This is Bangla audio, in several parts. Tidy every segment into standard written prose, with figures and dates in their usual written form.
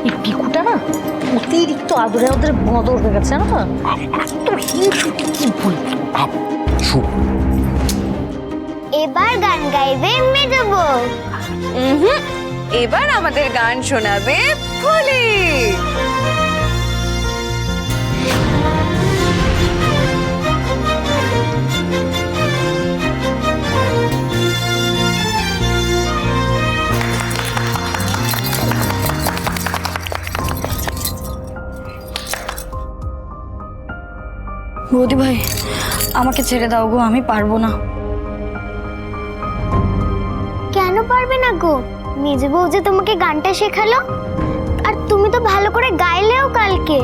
এই পিকুটা না অতিরিক্ত আদরে ওদের বদল হয়ে গেছে না, এত হিংসুটি কি বলতো। এবার গান গাইবে মেজো বউ। এবার আমাদের গান শোনাবে ফুলি। বৌদি ভাই, আমাকে ছেড়ে দাও গো, আমি পারবো না। কেন পারবে না গো? মেজো বউ যে তোমাকে গানটা শেখালো, আর তুমি তো ভালো করে গাইলেও কালকে।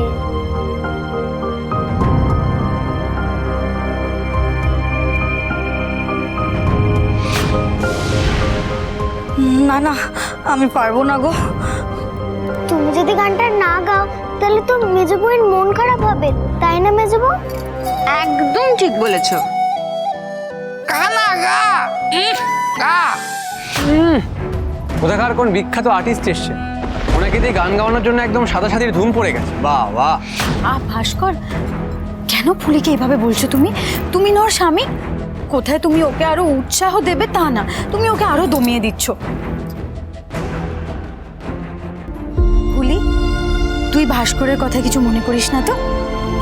না না, আমি পারবো না গো। তুমি যদি গানটা না গাও তাহলে তো মেজো বউয়ের মন খারাপ হবে, তাই না মেজো বউ? একদম ঠিক বলেছ। কোথাকার কোন বিখ্যাত আর্টিস্ট এসছে, ওনাকে দিয়ে গান গাওয়ানোর জন্য একদম সাদা সাদির ধুম পড়ে গেছে। বাহ বাহ। ভাস্কর, কেন ফুলিকে এভাবে বলছো তুমি? তুমি না ওর স্বামী। কোথায় তুমি ওকে আরো উৎসাহ দেবে তা না, তুমি ওকে আরো দমিয়ে দিচ্ছ। ফুলি, তুই ভাস্করের কথা কিছু মনে করিস না তো?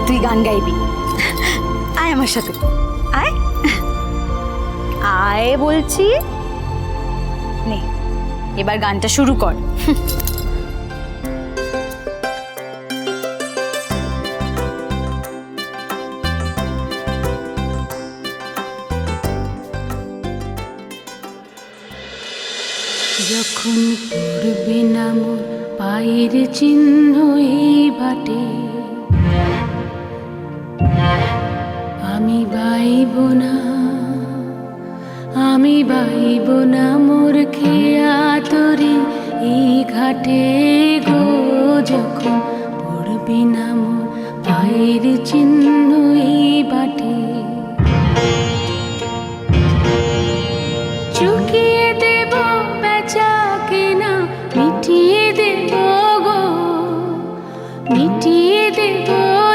তুই গান গাইবি, আয় আমার সাথে, আয় আয় বলছি। নে, এবার গানটা শুরু কর। যখন পড়বে না মোর পায়ের চিহ্ন এই বাটে, আমি বাইব না, আমি বাইব না মোর খেয়া তরি এই ঘাটে গো। যখন পড়বে না মোর পায়ের চিহ্ন এই বাটে, চুকিয়ে দেব বেচা কেনা, মিটিয়ে দেব গো, মিটিয়ে দেব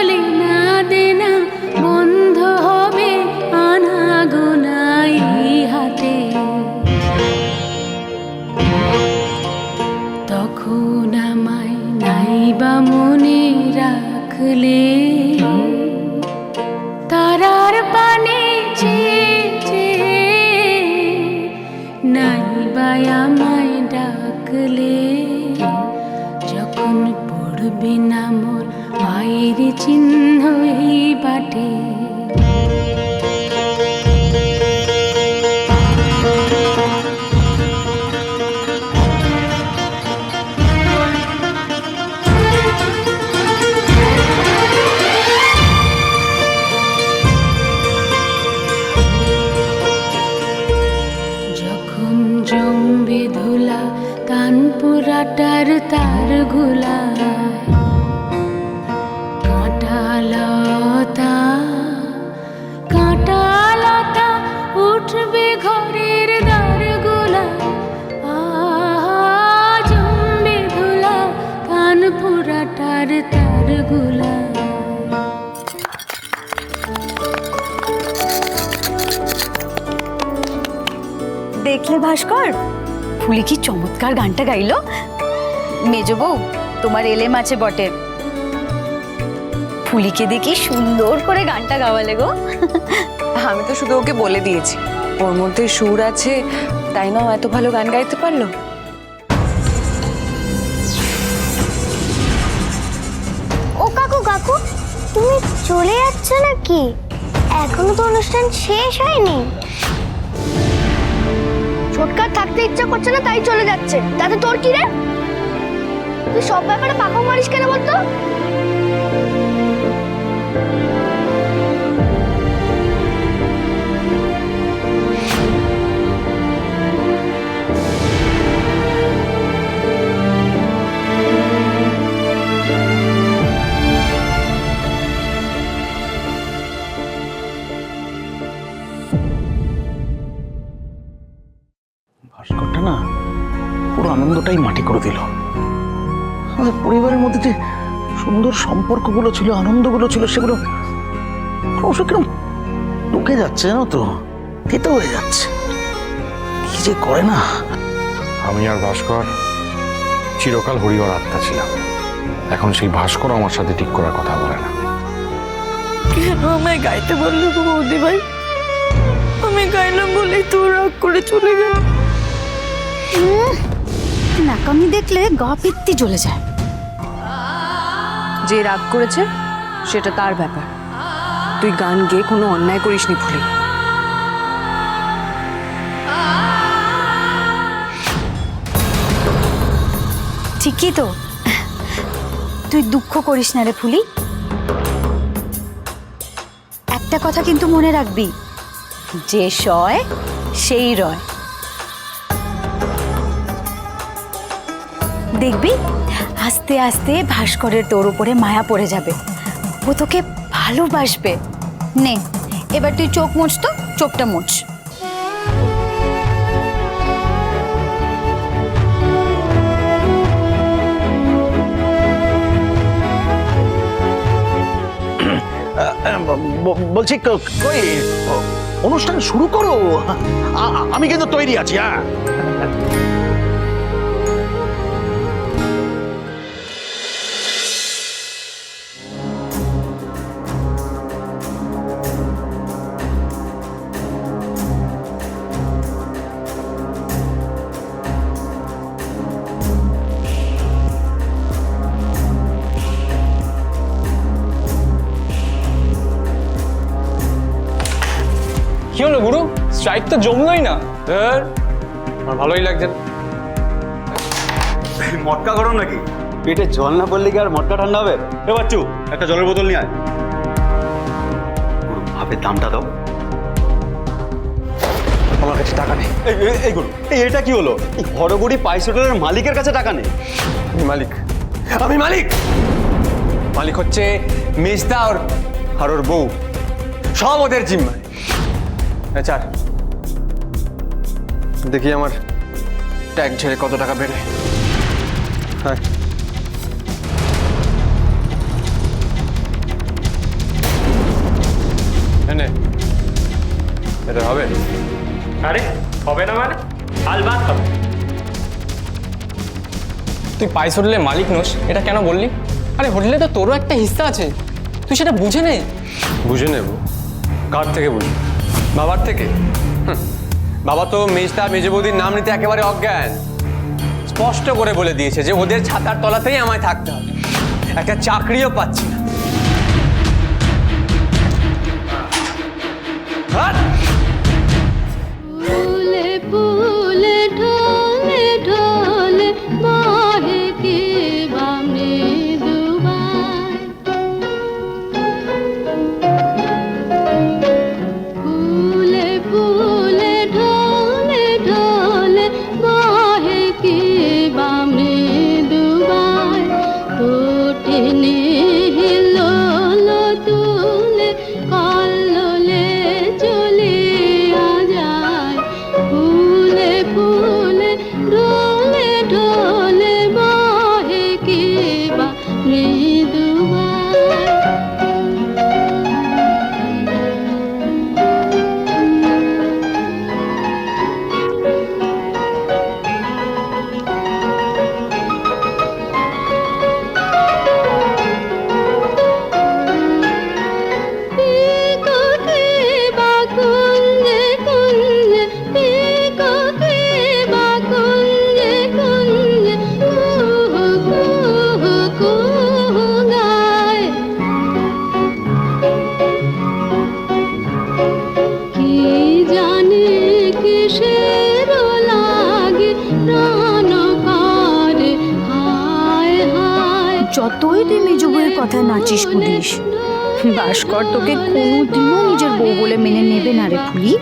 লেনা দেনা, বন্ধ হবে আনা গোনা এই হাতে। তখন আমায় নাইবা মনে রাখলে, তারার পানে চেয়ে নাইবা আমায় ডাকলে। যখন পড়বে না মোর পায়ের চিহ্ন এই বাটে, যখন জমবে ধুলা কানপুরাটার তার গুলায়, কাঁটা লতা কাঁটা লতা উঠবে ঘরের দ্বার গুলায়। জমবে ধুলা কানপুরাটার তার গুলায়। দেখলে ভাস্কর, ফুলি কি চমৎকার গানটা গাইলো। মেজো বউ, তোমার এলেম আছে বটে। ফুলিকে দেখি সুন্দর করে গানটা গাওয়ালে গো। আমি তো শুধু ওকে বলে দিয়েছি, ওর মধ্যে সুর আছে, তাই না ও এত ভালো গান গাইতে পারলো। ও কাকু কাকু, তুমি চলে যাচ্ছ নাকি? এখনো তো অনুষ্ঠান শেষ হয়নি। ছোটকার থাকতে ইচ্ছা করছে না তাই চলে যাচ্ছে, তাতে তোর কি রে? তুই সব ব্যাপারে পাকা মারিস কেন বলতো? ভাস্করটা না পুরো আনন্দটাই মাটি করে দিল। আমাদের পরিবারের মধ্যে যে সুন্দর সম্পর্কগুলো ছিল, আনন্দগুলো ছিল, সেগুলো ক্রমশ কিরম ঢুকে যাচ্ছে, জানো তো, তেতো হয়ে যাচ্ছে। কি যে করে না। আমি আর ভাস্কর চিরকাল হরিহর আত্মা ছিলাম। এখন সেই ভাস্কর আমার সাথে ঠিক করার কথা বলে না। কেন আমায় গাইতে বললো গো বৌদি ভাই? আমি গাইলাম বলেই তো রাগ করে চলে গেল। নাকামি দেখলে গা পিত্তি জ্বলে যায়। যে রাগ করেছে সেটা তার ব্যাপার। তুই গান গেয়ে কোনো অন্যায় করিসনি ফুলি। ঠিকই তো, তুই দুঃখ করিস না রে ফুলি। একটা কথা কিন্তু মনে রাখবি, যে সয় সেই রয়। দেখবি আস্তে আস্তে ভাস্করের তোর উপরে মায়া পড়ে যাবে, ও তোকে ভালোবাসবে। নে এবার তুই চোখ মুছ তো, চোখটা মুছ। বলছি কই অনুষ্ঠান শুরু করো, আমি কিন্তু তৈরি আছি। হ্যাঁ, কি হলো গুরু? স্ট্রাইক তো জমলোই না। আমার ভালোই লাগছে না। মটকা গরম নাকি? পেটে জল না পড়লে কি আর মটকা ঠান্ডা হবে? এ বাচ্চু, একটা জলের বোতল নিয়ে আয়। গুরু, ভাবের দামটা দাও। আমার কাছে টাকা নেই। এই গুরু, এটা কি হলো? এই হরগড়ি পাইস হোটেলের মালিকের কাছে টাকা নেই? আমি মালিক, আমি মালিক। মালিক হচ্ছে মেজদা আর ওর বউ, সব ওদের জিম্মায়। আচ্ছা দেখি আমার ট্যাগ ঝেড়ে কত টাকা বেড়ে। হ্যাঁ, এনে এটা হবে? আরে হবে না মানে? আলবাত হবে। তুই পাইস হোটেলের মালিক নোস, এটা কেন বললি? আরে হোটেলে তো তোরও একটা হিস্সা আছে, তুই সেটা বুঝে নে। বুঝে নেব? কার থেকে বুঝি? বাবার থেকে? বাবা তো মেজদা মেজ বৌদির নাম নিতে একেবারে অজ্ঞান। স্পষ্ট করে বলে দিয়েছে যে ওদের ছাতার তলাতেই আমায় থাকতে হবে, একটা চাকরিও পাচ্ছি না। ফুলে ফুলে ঢলে ঢলে বহে কে বামে দুবাই। ফুলে ফুলে ঢলে ঢলে বহে কে বামে দুবাই। ওঠেনে হিলো তুলে কল্লোলে চলে যায়। ফুলে ফুলে ঢলে ঢলে বহে কে বা মৃদুবাই। পিকোকে বা কুঞ্জে কুঞ্জে, পিকোকে বা কুঞ্জে কুঞ্জে, কুহু কুহু কুহু গায়। কি জানে কিসের লাগে প্রাণ করে হায় হায়। যতই তুই মেজ বউয়ের কথা নাচিস কুদিস, ভাস্কর তোকে কোনোদিনও নিজের বউ বলে মেনে নেবে না রে ফুলি।